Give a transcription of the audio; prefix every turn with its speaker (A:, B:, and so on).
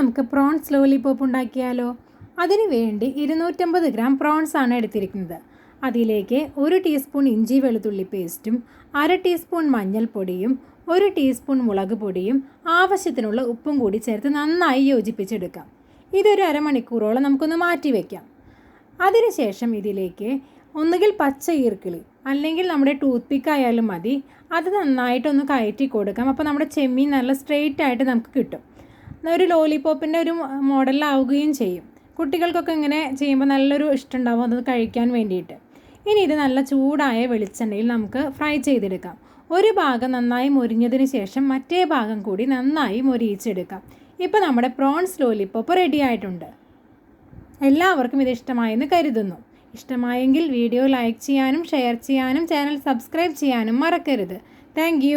A: നമുക്ക് prawns lollipop ഉണ്ടാക്കിയാലോ? അതിന് വേണ്ടി 250 ഗ്രാം പ്രോൺസ് ആണ് എടുത്തിരിക്കുന്നത്. അതിലേക്ക് 1 ടീസ്പൂൺ ഇഞ്ചി വെളുത്തുള്ളി പേസ്റ്റും 1/2 ടീസ്പൂൺ മഞ്ഞൾപ്പൊടിയും 1 ടീസ്പൂൺ മുളക് പൊടിയും ആവശ്യത്തിനുള്ള ഉപ്പും കൂടി ചേർത്ത് നന്നായി യോജിപ്പിച്ചെടുക്കാം. ഇതൊരു അരമണിക്കൂറോളം നമുക്കൊന്ന് മാറ്റി വയ്ക്കാം. അതിനുശേഷം ഇതിലേക്ക് ഒന്നുകിൽ പച്ച ഈർക്കിളി അല്ലെങ്കിൽ നമ്മുടെ ടൂത്ത് പിക്ക് ആയാലും മതി, അത് നന്നായിട്ടൊന്ന് കയറ്റി കൊടുക്കാം. അപ്പോൾ നമ്മുടെ ചെമ്മീൻ നല്ല സ്ട്രെയിറ്റ് ആയിട്ട് നമുക്ക് കിട്ടും. ഒരു ലോലിപോപ്പിൻ്റെ ഒരു മോഡലാവുകയും ചെയ്യും. കുട്ടികൾക്കൊക്കെ ഇങ്ങനെ ചെയ്യുമ്പോൾ നല്ലൊരു ഇഷ്ടമുണ്ടാവും അത് കഴിക്കാൻ വേണ്ടിയിട്ട്. ഇനി ഇത് നല്ല ചൂടായ വെളിച്ചെണ്ണയിൽ നമുക്ക് ഫ്രൈ ചെയ്തെടുക്കാം. ഒരു ഭാഗം നന്നായി മൊരിഞ്ഞതിന് ശേഷം മറ്റേ ഭാഗം കൂടി നന്നായി മൊരിയിച്ചെടുക്കാം. ഇപ്പോൾ നമ്മുടെ പ്രോൺസ് ലോലിപോപ്പ് റെഡി ആയിട്ടുണ്ട്. എല്ലാവർക്കും ഇത് ഇഷ്ടമായെന്ന് കരുതുന്നു. ഇഷ്ടമായെങ്കിൽ വീഡിയോ ലൈക്ക് ചെയ്യാനും ഷെയർ ചെയ്യാനും ചാനൽ സബ്സ്ക്രൈബ് ചെയ്യാനും മറക്കരുത്. താങ്ക്